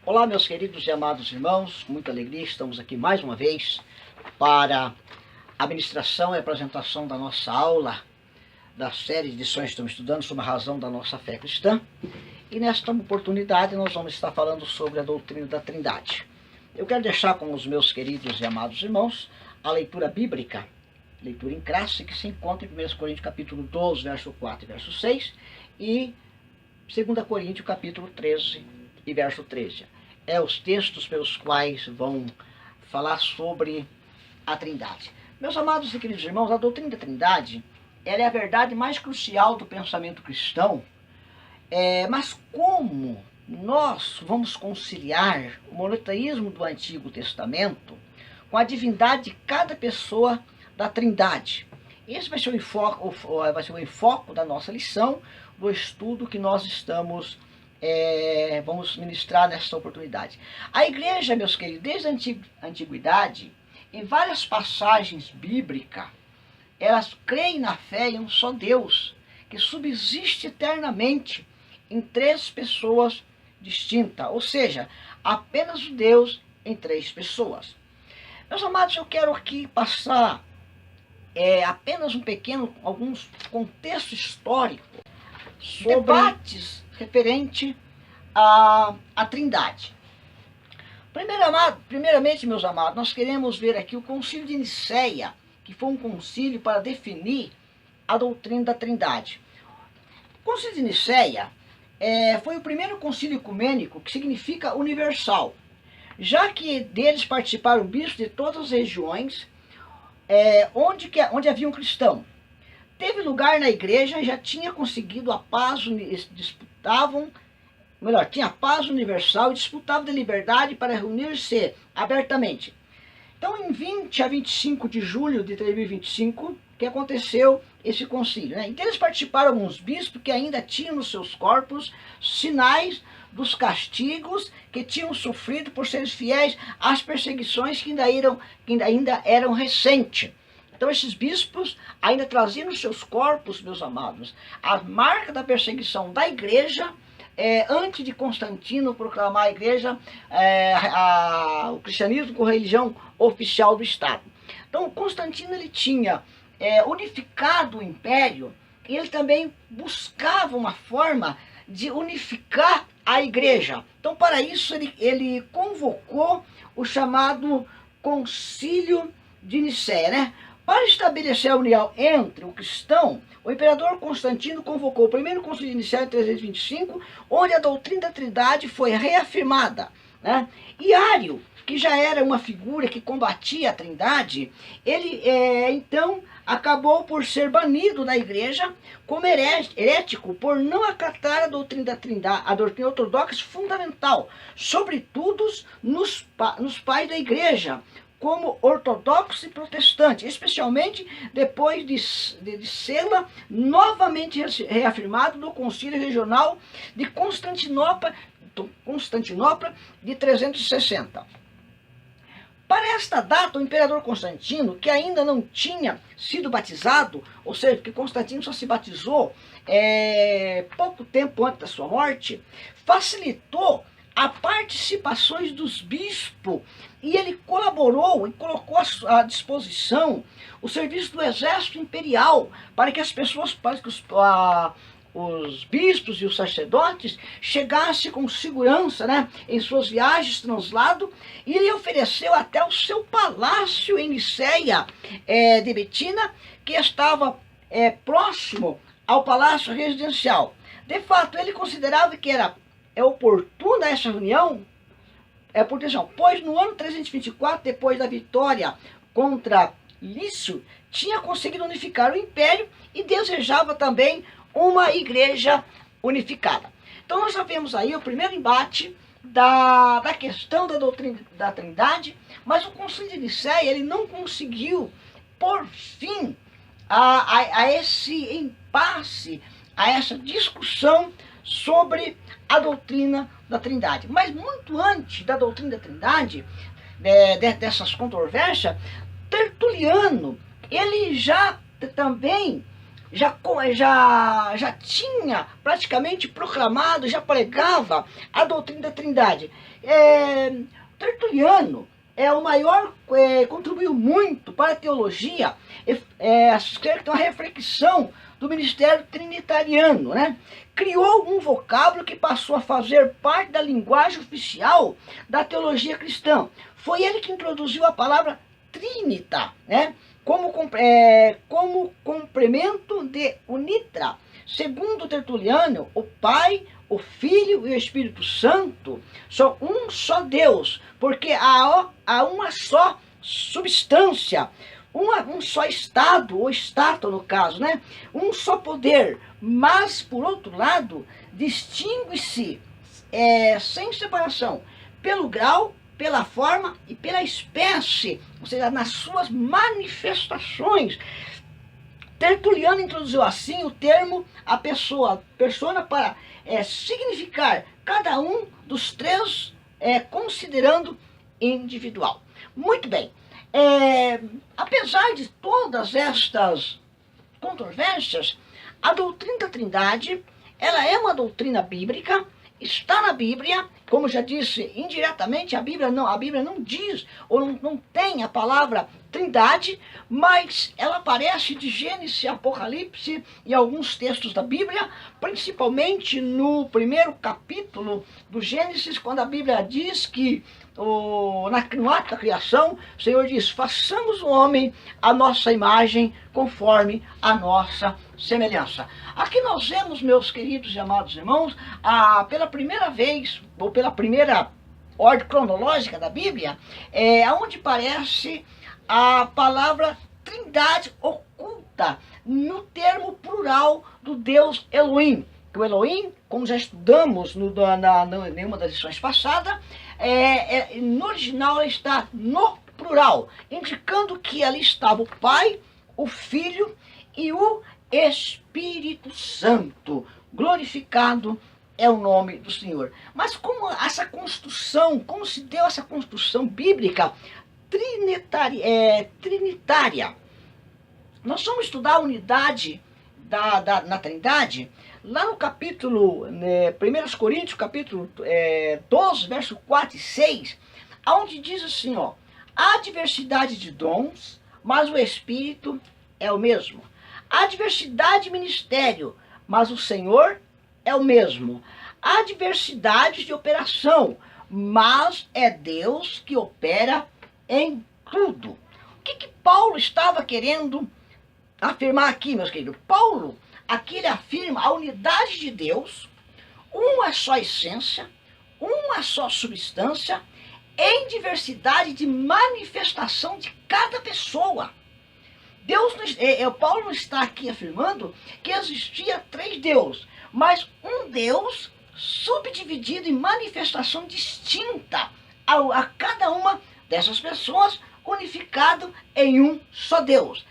Olá, meus queridos e amados irmãos, com muita alegria estamos aqui mais uma vez para a ministração e apresentação da nossa aula da série de lições que estamos estudando sobre a razão da nossa fé cristã. E nesta oportunidade nós vamos estar falando sobre a doutrina da Trindade. Eu quero deixar com os meus queridos e amados irmãos a leitura bíblica, leitura em classe, que se encontra em 1 Coríntios capítulo 12, verso 4 e verso 6, e 2 Coríntios capítulo 13 e verso 13. É os textos pelos quais vão falar sobre a Trindade. Meus amados e queridos irmãos, a doutrina da Trindade, ela é a verdade mais crucial do pensamento cristão. Mas como nós vamos conciliar o monoteísmo do Antigo Testamento com a divindade de cada pessoa da Trindade? Esse vai ser o enfoque da nossa lição, do estudo que nós vamos ministrar nessa oportunidade. A igreja, meus queridos, desde a antiguidade, em várias passagens bíblicas, elas creem na fé em um só Deus, que subsiste eternamente em três pessoas distintas, ou seja, apenas o Deus em três pessoas. Meus amados, eu quero aqui passar apenas alguns contextos históricos sobre debates referente à Trindade. Primeiramente, meus amados, nós queremos ver aqui o Concílio de Nicéia, que foi um concílio para definir a doutrina da Trindade. O Concílio de Nicéia foi o primeiro concílio ecumênico, que significa universal, já que deles participaram bispos de todas as regiões onde havia um cristão. Teve lugar na igreja e já tinha conseguido a paz, tinha paz universal e disputavam de liberdade para reunir-se abertamente. Então, em 20 a 25 de julho de 2025, que aconteceu esse concílio, né? Então, eles participaram alguns bispos que ainda tinham nos seus corpos sinais dos castigos que tinham sofrido por serem fiéis às perseguições que ainda eram recentes. Então, esses bispos ainda traziam nos seus corpos, meus amados, a marca da perseguição da igreja, antes de Constantino proclamar a igreja, o cristianismo como religião oficial do Estado. Então, Constantino ele tinha unificado o império e ele também buscava uma forma de unificar a igreja. Então, para isso, ele convocou o chamado Concílio de Nicéia, né? Para estabelecer a união entre o cristão, o imperador Constantino convocou o primeiro concílio de Nicéia em 325, onde a doutrina da Trindade foi reafirmada, né? E Ário, que já era uma figura que combatia a Trindade, ele então acabou por ser banido da igreja como herético por não acatar a doutrina da Trindade, a doutrina ortodoxa fundamental, sobretudo nos pais da igreja, como ortodoxo e protestante, especialmente depois de sê-la novamente reafirmado no Concílio Regional de Constantinopla de 360. Para esta data, o imperador Constantino, que ainda não tinha sido batizado, ou seja, porque Constantino só se batizou pouco tempo antes da sua morte, facilitou a participações dos bispos e ele colaborou e colocou à disposição o serviço do exército imperial para que os bispos e os sacerdotes chegassem com segurança, né, em suas viagens de translado, e ele ofereceu até o seu palácio em Nicéia de Betina, que estava próximo ao palácio residencial. De fato, ele considerava que era oportuna essa reunião, pois no ano 324, depois da vitória contra Lício, tinha conseguido unificar o império e desejava também uma igreja unificada. Então nós já vemos aí o primeiro embate da questão da doutrina da Trindade, mas o Concílio de Nicéia ele não conseguiu pôr fim a esse impasse, a essa discussão sobre a doutrina da Trindade. Mas muito antes da doutrina da Trindade, dessas controvérsias, Tertuliano, ele já também já tinha praticamente proclamado, já pregava a doutrina da Trindade, Tertuliano é o maior, contribuiu muito para a teologia, tem uma reflexão do ministério trinitariano, né? Criou um vocábulo que passou a fazer parte da linguagem oficial da teologia cristã. Foi ele que introduziu a palavra trinita, né? Como complemento de unitra. Segundo Tertuliano, o Pai, o Filho e o Espírito Santo são um só Deus, porque há uma só substância, um só estado, ou status no caso, né? Um só poder, mas, por outro lado, distingue-se sem separação pelo grau, pela forma e pela espécie, ou seja, nas suas manifestações. Tertuliano introduziu assim o termo a persona para significar cada um dos três, considerando individual. Muito bem, apesar de todas estas controvérsias, a doutrina da Trindade, ela é uma doutrina bíblica, está na Bíblia, como já disse, indiretamente a Bíblia não diz, ou não tem a palavra Trindade, mas ela aparece de Gênesis e Apocalipse e alguns textos da Bíblia, principalmente no primeiro capítulo do Gênesis, quando a Bíblia diz que no ato da criação, o Senhor diz: façamos o homem a nossa imagem, conforme a nossa semelhança. Aqui nós vemos, meus queridos e amados irmãos, pela primeira vez, ou pela primeira ordem cronológica da Bíblia, onde aparece a palavra Trindade oculta no termo plural do Deus Elohim. Que o Elohim, como já estudamos em uma das lições passadas, no original ela está no plural, indicando que ali estava o Pai, o Filho e o Espírito Santo. Glorificado é o nome do Senhor. Mas como se deu essa construção bíblica trinitária? Nós vamos estudar a unidade na Trindade, lá no capítulo, 1 Coríntios, capítulo 12, verso 4 e 6, onde diz assim, há diversidade de dons, mas o Espírito é o mesmo. Há diversidade de ministério, mas o Senhor é o mesmo. Há diversidade de operação, mas é Deus que opera em tudo. O que Paulo estava querendo afirmar aqui, meus queridos? Paulo, aqui ele afirma a unidade de Deus, uma só essência, uma só substância, em diversidade de manifestação de cada pessoa. Paulo está aqui afirmando que existia 3 deuses, mas um Deus subdividido em manifestação distinta a cada uma dessas pessoas, unificado em um só Deus.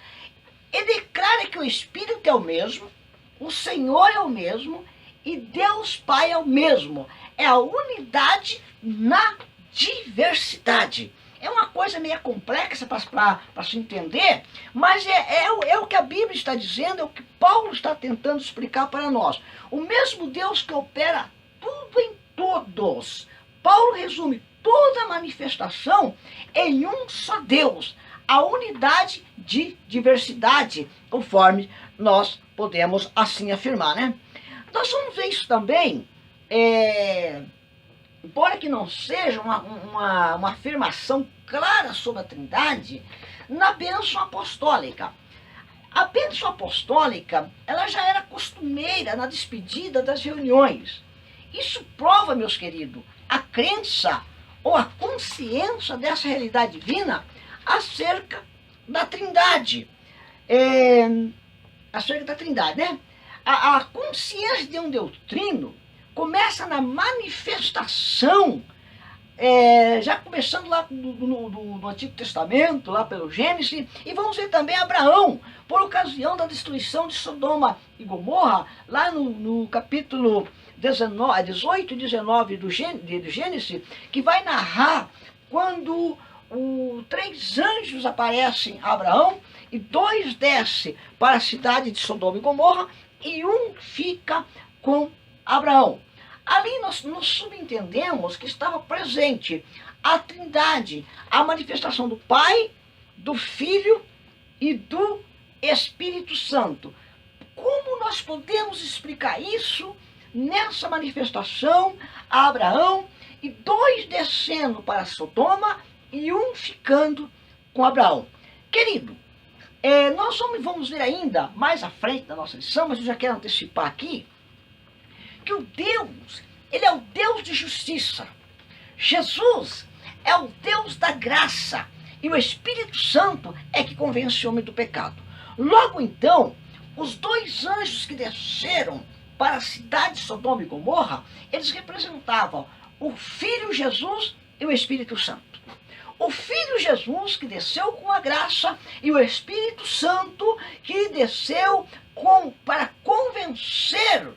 E declara que o Espírito é o mesmo, o Senhor é o mesmo e Deus Pai é o mesmo. É a unidade na diversidade. É uma coisa meio complexa para se entender, mas é o que a Bíblia está dizendo, é o que Paulo está tentando explicar para nós. O mesmo Deus que opera tudo em todos. Paulo resume toda a manifestação em um só Deus. A unidade de diversidade, conforme nós podemos assim afirmar, né? Nós vamos ver isso também, embora que não seja uma afirmação clara sobre a Trindade, na bênção apostólica. A bênção apostólica, ela já era costumeira na despedida das reuniões. Isso prova, meus queridos, a crença ou a consciência dessa realidade divina acerca da Trindade. Acerca da Trindade, né? A consciência de um Deus trino começa na manifestação, já começando lá no Antigo Testamento, lá pelo Gênesis, e vamos ver também Abraão, por ocasião da destruição de Sodoma e Gomorra, lá no capítulo 18 e 19 do Gênesis, que vai narrar quando 3 anjos aparecem a Abraão, e 2 descem para a cidade de Sodoma e Gomorra, e um fica com Abraão. Ali nós subentendemos que estava presente a Trindade, a manifestação do Pai, do Filho e do Espírito Santo. Como nós podemos explicar isso nessa manifestação a Abraão, e 2 descendo para Sodoma e 1 ficando com Abraão? Querido, nós vamos ver ainda mais à frente da nossa lição, mas eu já quero antecipar aqui, que o Deus, ele é o Deus de justiça. Jesus é o Deus da graça. E o Espírito Santo é que convence o homem do pecado. Logo então, os 2 anjos que desceram para a cidade de Sodoma e Gomorra, eles representavam o Filho Jesus e o Espírito Santo. O Filho Jesus que desceu com a graça e o Espírito Santo que desceu para convencer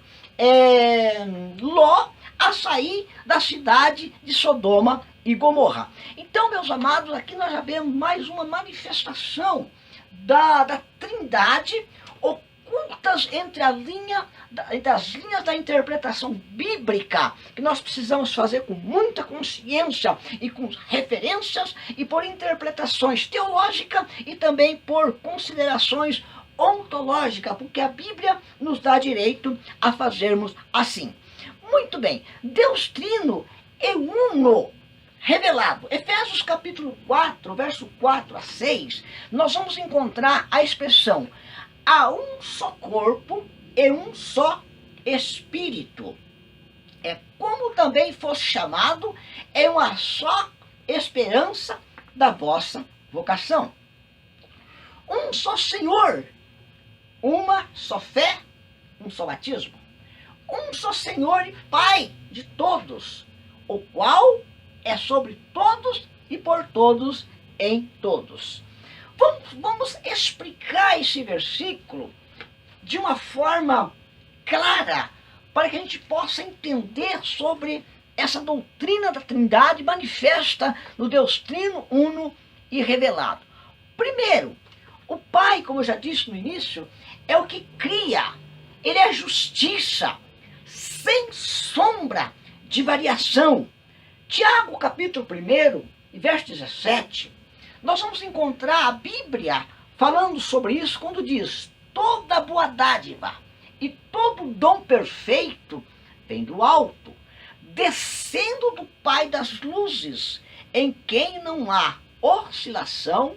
Ló a sair da cidade de Sodoma e Gomorra. Então, meus amados, aqui nós já vemos mais uma manifestação da Trindade ocultas entre as linhas da interpretação bíblica, que nós precisamos fazer com muita consciência e com referências e por interpretações teológicas e também por considerações ontológica, porque a Bíblia nos dá direito a fazermos assim. Muito bem, Deus Trino é uno, revelado. Efésios capítulo 4, verso 4 a 6, nós vamos encontrar a expressão: há um só corpo e um só Espírito. Como também fosse chamado, é uma só esperança da vossa vocação. Um só Senhor, uma só fé, um só batismo. Um só Senhor e Pai de todos, o qual é sobre todos e por todos em todos. Vamos explicar esse versículo de uma forma clara, para que a gente possa entender sobre essa doutrina da Trindade manifesta no Deus Trino, Uno e revelado. Primeiro, o Pai, como eu já disse no início, é o que cria. Ele é justiça, sem sombra de variação. Tiago, capítulo 1, verso 17, nós vamos encontrar a Bíblia falando sobre isso quando diz: toda boa dádiva e todo dom perfeito vem do alto, descendo do Pai das luzes, em quem não há oscilação,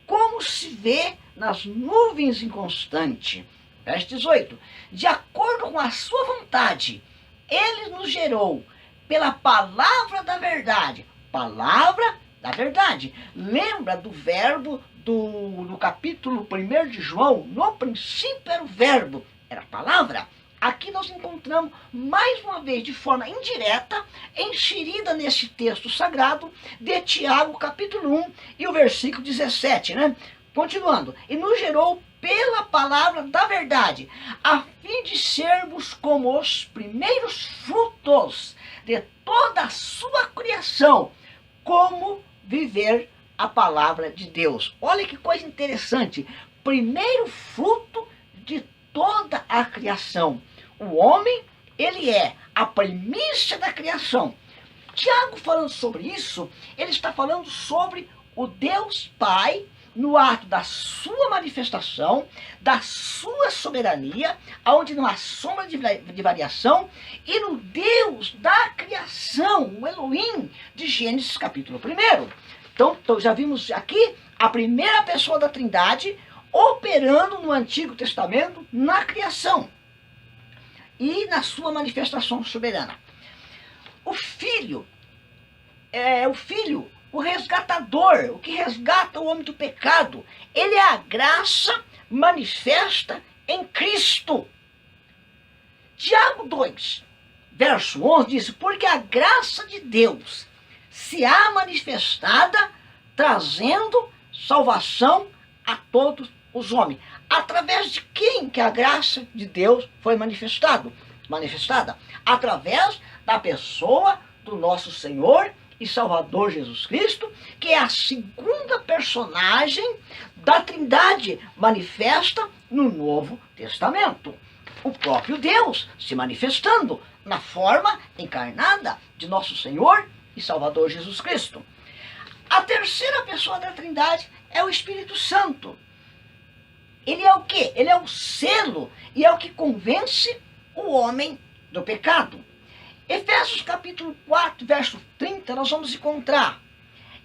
como se vê nas nuvens inconstante. Verso 18, de acordo com a sua vontade, ele nos gerou pela palavra da verdade. Palavra da verdade. Lembra do verbo no capítulo 1 de João? No princípio era o verbo, era a palavra. Aqui nós encontramos, mais uma vez, de forma indireta, inserida nesse texto sagrado de Tiago, capítulo 1 e o versículo 17, né? Continuando, e nos gerou pela palavra da verdade, a fim de sermos como os primeiros frutos de toda a sua criação, como viver a palavra de Deus. Olha que coisa interessante, primeiro fruto de toda a criação. O homem, ele é a primícia da criação. Tiago, falando sobre isso, ele está falando sobre o Deus Pai, no ato da sua manifestação, da sua soberania, onde não há sombra de variação, e no Deus da criação, o Elohim, de Gênesis capítulo 1. Então, já vimos aqui a primeira pessoa da Trindade operando no Antigo Testamento na criação e na sua manifestação soberana. O Filho, o resgatador, o que resgata o homem do pecado, ele é a graça manifesta em Cristo. Tiago 2, verso 11 diz: porque a graça de Deus se há manifestada, trazendo salvação a todos os homens. Através de quem que a graça de Deus foi manifestada? Através da pessoa do nosso Senhor e Salvador Jesus Cristo, que é a segunda personagem da Trindade manifesta no Novo Testamento. O próprio Deus se manifestando na forma encarnada de nosso Senhor e Salvador Jesus Cristo. A terceira pessoa da Trindade é o Espírito Santo. Ele é o quê? Ele é o selo e é o que convence o homem do pecado. Efésios capítulo 4, verso 30, nós vamos encontrar: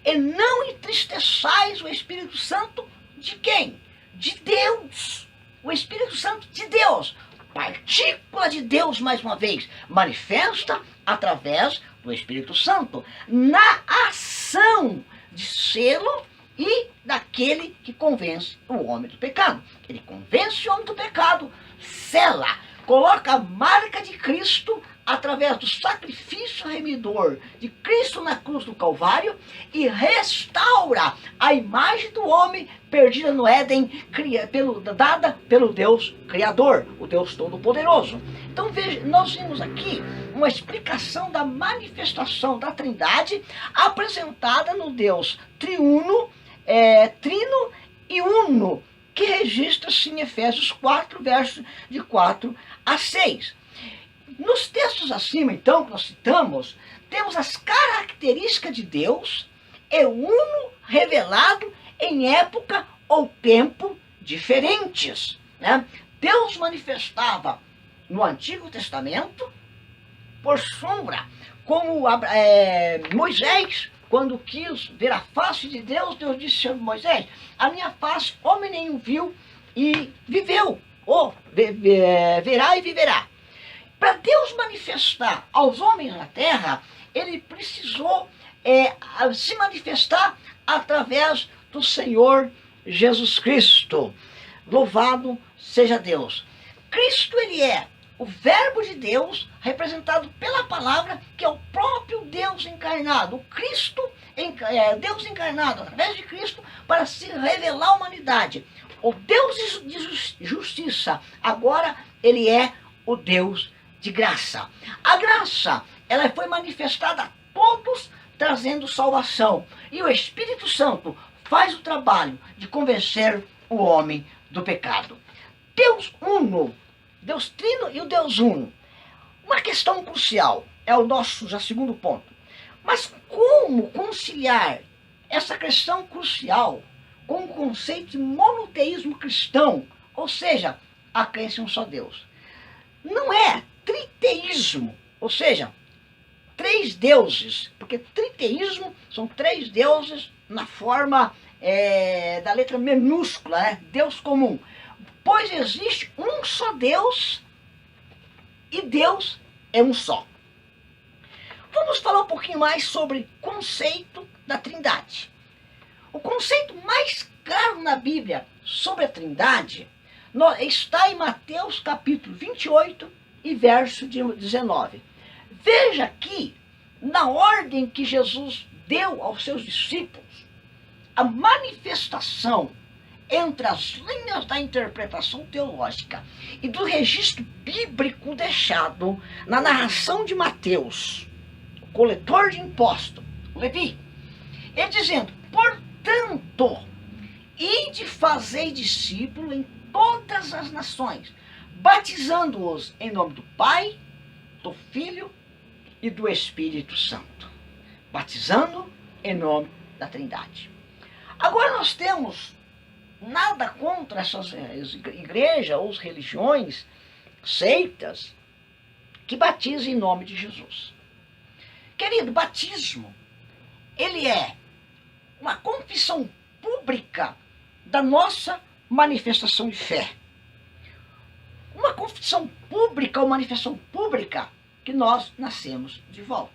e não entristeçais o Espírito Santo de quem? De Deus. O Espírito Santo de Deus, partícula de Deus, mais uma vez, manifesta através do Espírito Santo, na ação de selo e daquele que convence o homem do pecado. Ele convence o homem do pecado, sela, coloca a marca de Cristo através do sacrifício remidor de Cristo na cruz do Calvário e restaura a imagem do homem perdida no Éden, dada pelo Deus Criador, o Deus Todo-Poderoso. Então veja, nós vimos aqui uma explicação da manifestação da Trindade apresentada no Deus triuno, trino e uno, que registra-se em Efésios 4, versos de 4 a 6. Nos textos acima, então, que nós citamos, temos as características de Deus e uno revelado em época ou tempo diferentes, né? Deus manifestava no Antigo Testamento por sombra, como Moisés, quando quis ver a face de Deus, Deus disse a Moisés: a minha face homem nenhum viu e viveu, ou verá e viverá. Para Deus manifestar aos homens na terra, ele precisou se manifestar através do Senhor Jesus Cristo. Louvado seja Deus. Cristo, ele é o verbo de Deus representado pela palavra, que é o próprio Deus encarnado. O Cristo, Deus encarnado através de Cristo para se revelar à humanidade. O Deus de justiça, agora ele é o Deus de graça. A graça, ela foi manifestada a todos, trazendo salvação. E o Espírito Santo faz o trabalho de convencer o homem do pecado. Deus uno, Deus trino e o Deus uno. Uma questão crucial, é o nosso já segundo ponto. Mas como conciliar essa questão crucial com o conceito de monoteísmo cristão, ou seja, a crença em um só Deus? Não é triteísmo, ou seja, três deuses, porque triteísmo são três deuses na forma da letra minúscula, né? Deus comum. Pois existe um só Deus e Deus é um só. Vamos falar um pouquinho mais sobre o conceito da Trindade. O conceito mais claro na Bíblia sobre a Trindade está em Mateus capítulo 28 e verso 19. Veja aqui, na ordem que Jesus deu aos seus discípulos, a manifestação entre as linhas da interpretação teológica e do registro bíblico deixado na narração de Mateus, o coletor de impostos, Levi, ele dizendo: portanto, ide fazei discípulo em todas as nações, batizando-os em nome do Pai, do Filho e do Espírito Santo. Batizando em nome da Trindade. Agora nós temos nada contra essas igrejas ou religiões, seitas, que batizam em nome de Jesus. Querido, batismo, ele é uma confissão pública da nossa manifestação de fé. Uma confissão pública ou manifestação pública que nós nascemos de volta.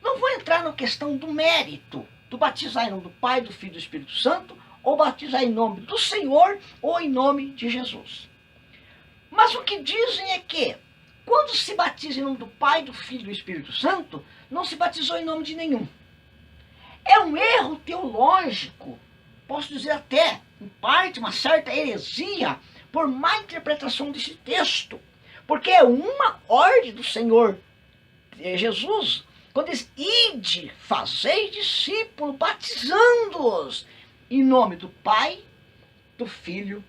Não vou entrar na questão do mérito, do batizar em nome do Pai, do Filho e do Espírito Santo, ou batizar em nome do Senhor ou em nome de Jesus. Mas o que dizem é que, quando se batiza em nome do Pai, do Filho e do Espírito Santo, não se batizou em nome de nenhum. É um erro teológico, posso dizer até, em parte, uma certa heresia, por má interpretação desse texto. Porque é uma ordem do Senhor Jesus, quando diz: ide, fazei discípulos, batizando-os em nome do Pai, do Filho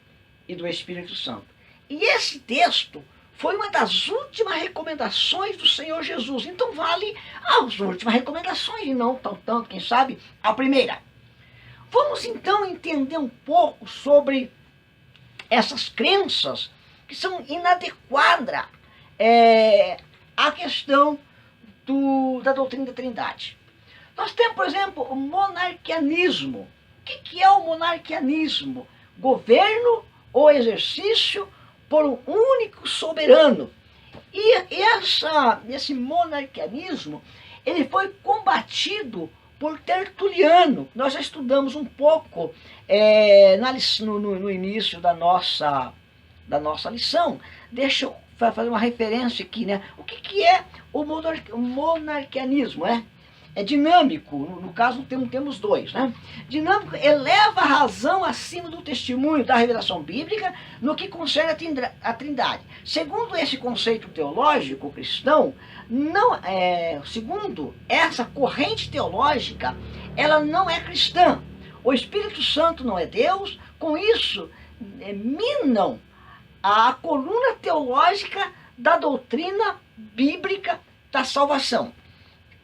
e do Espírito Santo. E esse texto foi uma das últimas recomendações do Senhor Jesus. Então vale as últimas recomendações e não tanto, quem sabe, a primeira. Vamos então entender um pouco sobre essas crenças que são inadequadas à questão da doutrina da Trindade. Nós temos, por exemplo, o monarquianismo. O que é o monarquianismo? Governo ou exercício por um único soberano. E esse monarquianismo, ele foi combatido por Tertuliano. Nós já estudamos um pouco no início da nossa lição. Deixa eu fazer uma referência aqui, né? O que é o monarquianismo, né? É dinâmico, no caso temos dois, né? Dinâmico eleva a razão acima do testemunho da revelação bíblica no que concerne a Trindade. Segundo esse conceito teológico cristão, segundo essa corrente teológica, ela não é cristã. O Espírito Santo não é Deus, com isso minam a coluna teológica da doutrina bíblica da salvação.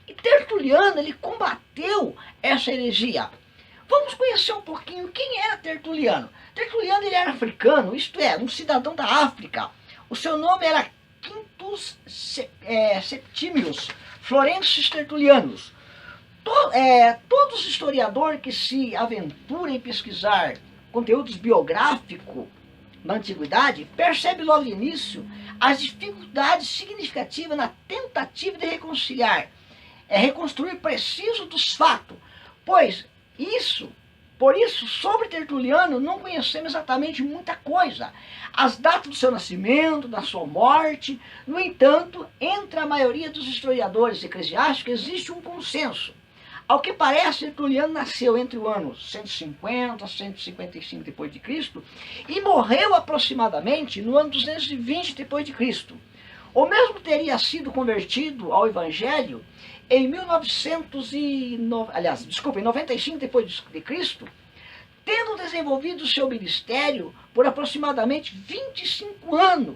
E Tertuliano, ele combateu essa heresia. Vamos conhecer um pouquinho quem era Tertuliano. Tertuliano, ele era africano, isto é, um cidadão da África. O seu nome era Quintus Septimius Florensis Tertulianus. Todos os historiadores que se aventuram em pesquisar conteúdos biográficos na antiguidade percebem logo de início as dificuldades significativas na tentativa de reconstruir preciso dos fatos, por isso, sobre Tertuliano, não conhecemos exatamente muita coisa. As datas do seu nascimento, da sua morte, no entanto, entre a maioria dos historiadores eclesiásticos existe um consenso. Ao que parece, Tertuliano nasceu entre o ano 150 a 155 d.C. e morreu aproximadamente no ano 220 d.C. O mesmo teria sido convertido ao Evangelho em 95 d.C., tendo desenvolvido seu ministério por aproximadamente 25 anos.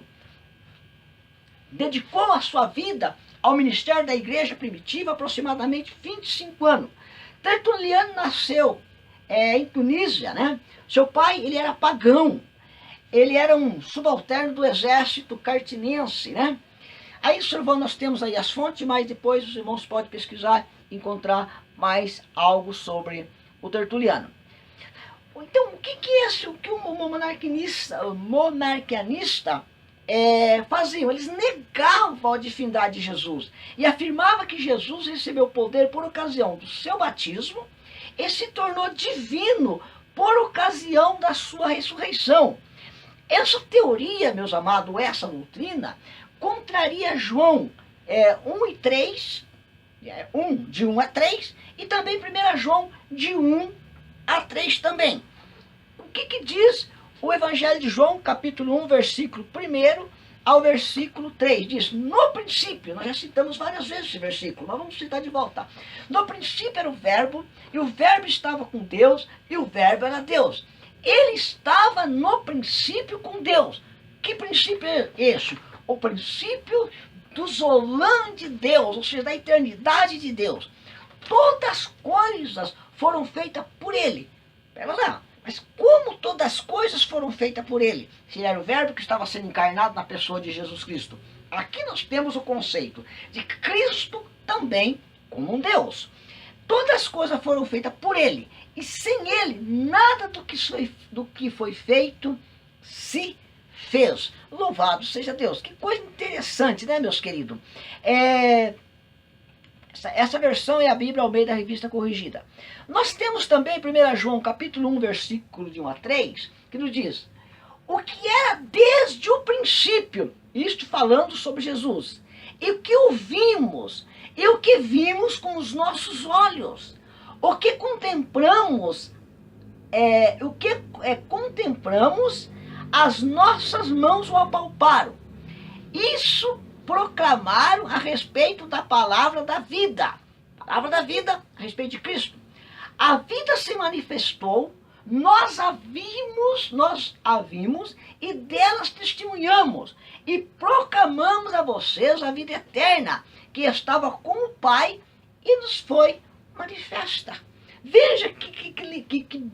Dedicou a sua vida ao ministério da igreja primitiva aproximadamente 25 anos. Tertuliano nasceu em Tunísia, né? Seu pai, ele era pagão. Ele era um subalterno do exército cartaginense, né? Aí, observando, nós temos aí as fontes, mas depois os irmãos podem pesquisar e encontrar mais algo sobre o Tertuliano. Então, o que o monarquianista faziam? Eles negavam a divindade de Jesus e afirmavam que Jesus recebeu poder por ocasião do seu batismo e se tornou divino por ocasião da sua ressurreição. Essa teoria, meus amados, essa doutrina, contraria João 1 e 3, de 1 a 3, e também 1 João de 1 a 3 também. O que diz o Evangelho de João, capítulo 1, versículo 1 ao versículo 3? Diz, no princípio, nós já citamos várias vezes esse versículo, mas vamos citar de volta. No princípio era o Verbo, e o Verbo estava com Deus, e o Verbo era Deus. Ele estava no princípio com Deus. Que princípio é esse? O princípio do Zolan de Deus, ou seja, da eternidade de Deus. Todas as coisas foram feitas por ele. Pera lá, mas como todas as coisas foram feitas por ele? Se ele era o Verbo que estava sendo encarnado na pessoa de Jesus Cristo. Aqui nós temos o conceito de Cristo também como um Deus. Todas as coisas foram feitas por ele. E sem ele, nada do que foi feito se fez. Louvado seja Deus. Que coisa interessante, né, meus queridos? Essa versão é a Bíblia Almeida Revista Corrigida. Nós temos também 1 João, capítulo 1, versículo de 1 a 3, que nos diz, o que era desde o princípio, isto falando sobre Jesus, e o que ouvimos, e o que vimos com os nossos olhos, o que contemplamos, contemplamos, as nossas mãos o apalparam. Isso proclamaram a respeito da palavra da vida. Palavra da vida a respeito de Cristo. A vida se manifestou, nós a vimos e delas testemunhamos e proclamamos a vocês a vida eterna que estava com o Pai e nos foi manifesta. Veja que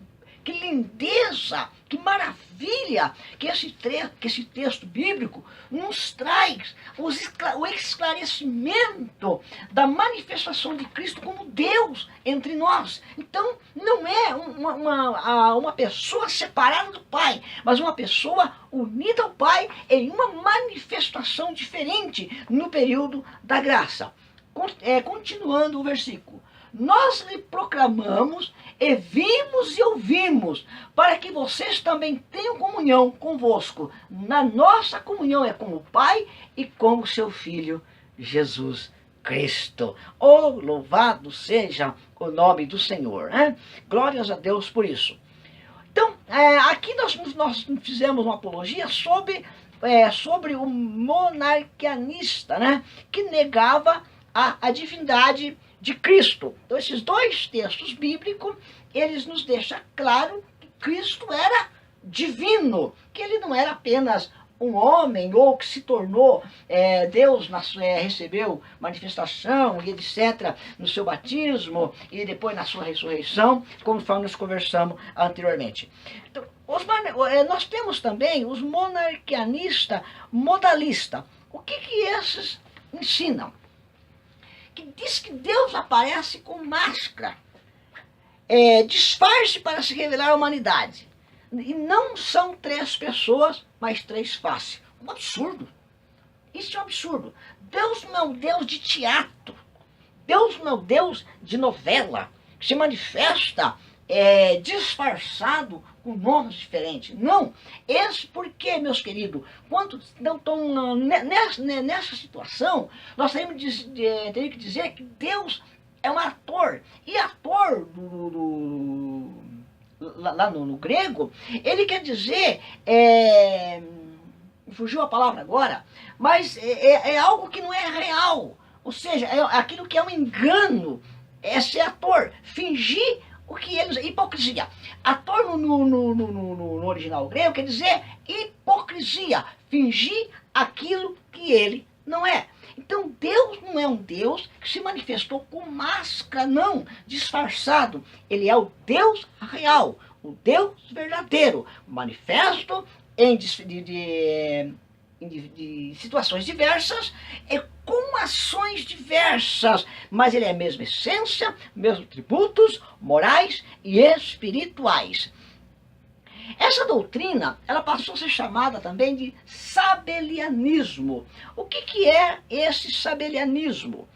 lindeza, que maravilha que esse texto bíblico nos traz o esclarecimento da manifestação de Cristo como Deus entre nós. Então, não é uma pessoa separada do Pai, mas uma pessoa unida ao Pai em uma manifestação diferente no período da graça. Continuando o versículo. Nós lhe proclamamos e vimos e ouvimos, para que vocês também tenham comunhão convosco. Na nossa comunhão é com o Pai e com o seu Filho, Jesus Cristo. Oh, louvado seja o nome do Senhor. Hein? Glórias a Deus por isso. Então, aqui nós fizemos uma apologia sobre o monarquianista, né? Que negava a divindade de Cristo. Então, esses dois textos bíblicos, eles nos deixam claro que Cristo era divino, que ele não era apenas um homem, ou que se tornou Deus, recebeu manifestação e etc. no seu batismo, e depois na sua ressurreição, conforme nós conversamos anteriormente. Então, nós temos também os monarquianistas modalistas. O que esses ensinam? Que diz que Deus aparece com máscara, disfarce para se revelar à humanidade. E não são 3 pessoas, mas 3 faces. Um absurdo. Isso é um absurdo. Deus não é um Deus de teatro. Deus não é um Deus de novela, que se manifesta disfarçado com nomes diferentes. Não. Esse porque, meus queridos, quando não estão nessa situação, nós teríamos que dizer que Deus é um ator. E ator lá no grego, ele quer dizer, fugiu a palavra agora, mas é algo que não é real. Ou seja, é aquilo que é um engano. É ser ator, fingir o que eles... Hipocrisia. Ator no original grego quer dizer hipocrisia, fingir aquilo que ele não é. Então Deus não é um Deus que se manifestou com máscara, não, disfarçado. Ele é o Deus real, o Deus verdadeiro, manifesto de situações diversas e com ações diversas, mas ele é a mesma essência, mesmos tributos morais e espirituais. Essa doutrina, ela passou a ser chamada também de sabelianismo. O que é esse sabelianismo?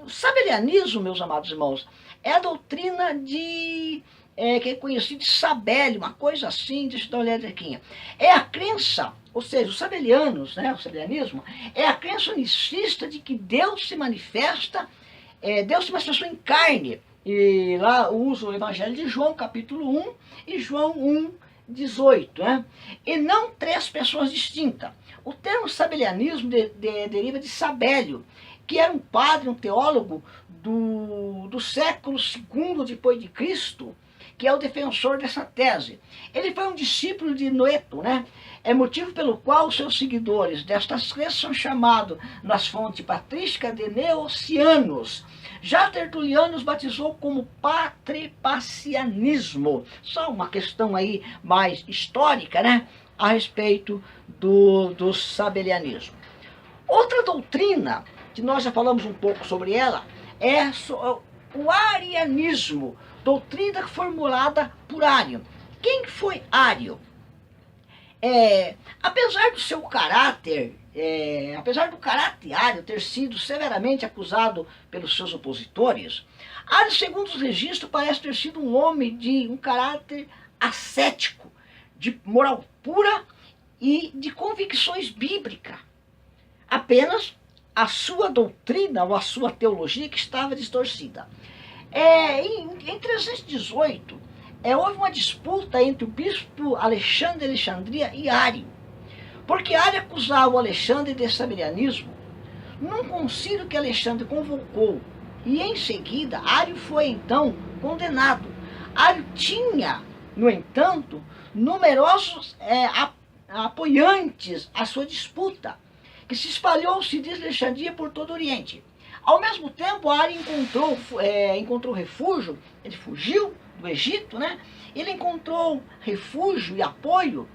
O sabelianismo, meus amados irmãos, é a doutrina que é conhecido de Sabélio, uma coisa assim, deixa eu dar uma olhada aqui. É a crença, ou seja, os sabelianos, né, o sabelianismo, é a crença unicista de que Deus se manifesta, Deus se manifestou em carne. E lá usa o Evangelho de João, capítulo 1, e João 1, 18, né? E não 3 pessoas distintas. O termo sabelianismo deriva de Sabélio, que era um padre, um teólogo do século II depois de Cristo, que é o defensor dessa tese. Ele foi um discípulo de Noeto, né? É motivo pelo qual os seus seguidores destas crenças são chamados nas fontes patrísticas de Neocianos. Já Tertuliano os batizou como patripacianismo. Só uma questão aí mais histórica, né? A respeito do sabelianismo. Outra doutrina, que nós já falamos um pouco sobre ela, é o arianismo, doutrina formulada por Ário. Quem foi Ário? Apesar do seu caráter, apesar do caráter Ário ter sido severamente acusado pelos seus opositores, Ário, segundo os registros, parece ter sido um homem de um caráter ascético, de moral pura e de convicções bíblicas. Apenas a sua doutrina ou a sua teologia que estava distorcida. Em 318, houve uma disputa entre o bispo Alexandre de Alexandria e Ário, porque Ário acusava o Alexandre de sabelianismo num concílio que Alexandre convocou, e em seguida Ário foi então condenado. Ario tinha, no entanto, numerosos apoiantes à sua disputa, que se espalhou-se de Alexandria por todo o Oriente. Ao mesmo tempo, Ario encontrou refúgio, ele fugiu do Egito, né? Ele encontrou refúgio e apoio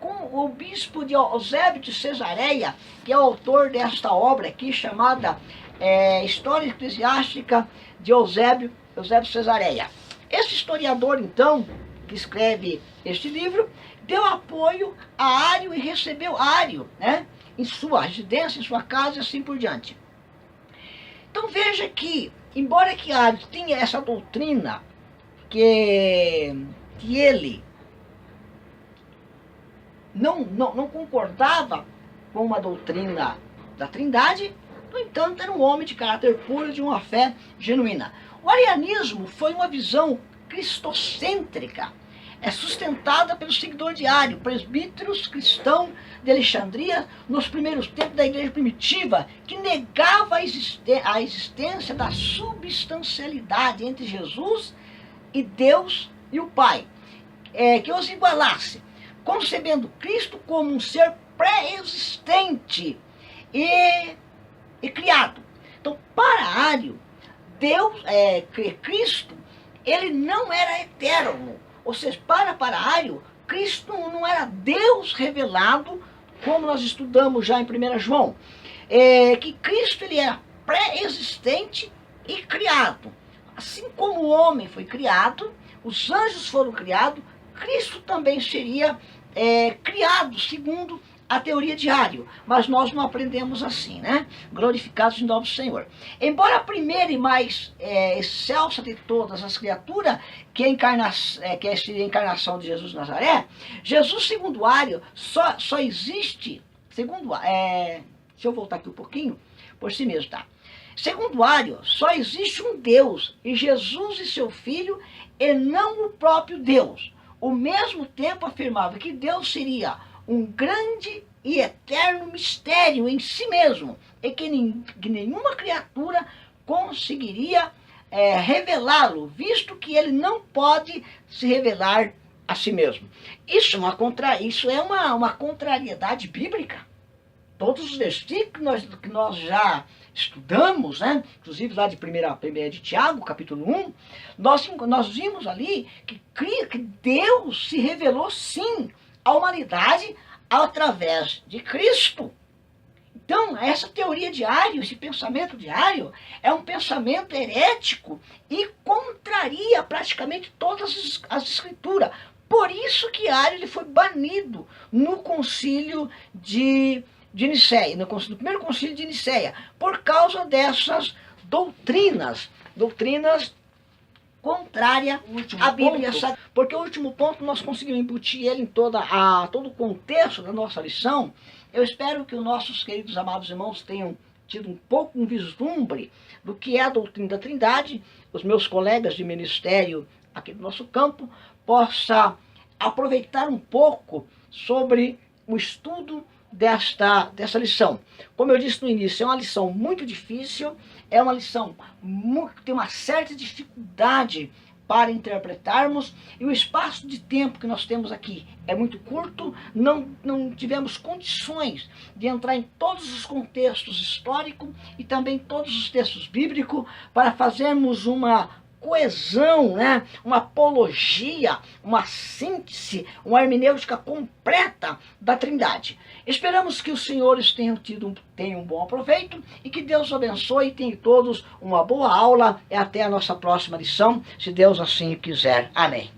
com o bispo de Eusébio de Cesareia, que é o autor desta obra aqui, chamada História Eclesiástica de Eusébio de Cesareia. Esse historiador, então, que escreve este livro, deu apoio a Ario e recebeu Ario, né, em sua residência, em sua casa e assim por diante. Então veja que, embora que Ario tinha essa doutrina que ele não concordava com uma doutrina da Trindade, no entanto, era um homem de caráter puro, de uma fé genuína. O arianismo foi uma visão cristocêntrica, sustentada pelo seguidor de Ario, presbíteros cristãos de Alexandria, nos primeiros tempos da igreja primitiva, que negava a existência da substancialidade entre Jesus e Deus e o Pai, que os igualasse, concebendo Cristo como um ser pré-existente e criado. Então, para Ario, Cristo, ele não era eterno. Ou seja, para Ario, Cristo não era Deus revelado, como nós estudamos já em 1 João. Que Cristo ele era pré-existente e criado. Assim como o homem foi criado, os anjos foram criados, Cristo também seria criado, segundo a teoria de Ario, mas nós não aprendemos assim, né? Glorificados em nome do Senhor. Embora a primeira e mais excelsa de todas as criaturas, que é a encarnação de Jesus de Nazaré, Jesus, segundo Ario, só existe, deixa eu voltar aqui um pouquinho, por si mesmo, tá? Segundo Ario, só existe um Deus, e Jesus e seu Filho, e não o próprio Deus. Ao mesmo tempo afirmava que Deus seria um grande e eterno mistério em si mesmo, e que nenhuma criatura conseguiria revelá-lo, visto que ele não pode se revelar a si mesmo. Isso é uma contrariedade bíblica. Todos os versículos que nós já estudamos, né? Inclusive lá de 1 de Tiago, capítulo 1, nós vimos ali que Deus se revelou sim à humanidade através de Cristo. Então, essa teoria de Ario, esse pensamento de Ario, é um pensamento herético e contraria praticamente todas as escrituras. Por isso que Ario ele foi banido no concílio de Nicéia, no primeiro concílio de Nicéia, por causa dessas doutrinas contrárias à Bíblia. Porque o último ponto nós conseguimos embutir ele em todo o contexto da nossa lição. Eu espero que os nossos queridos amados irmãos tenham tido um vislumbre do que é a doutrina da Trindade. Os meus colegas de ministério aqui do nosso campo possam aproveitar um pouco sobre o estudo dessa lição. Como eu disse no início, é uma lição muito difícil, é uma lição que tem uma certa dificuldade para interpretarmos, e o espaço de tempo que nós temos aqui é muito curto, não tivemos condições de entrar em todos os contextos históricos e também todos os textos bíblicos para fazermos uma coesão, né? Uma apologia, uma síntese, uma hermenêutica completa da Trindade. Esperamos que os senhores tenham um bom aproveito e que Deus abençoe e tenham todos uma boa aula e até a nossa próxima lição, se Deus assim quiser. Amém.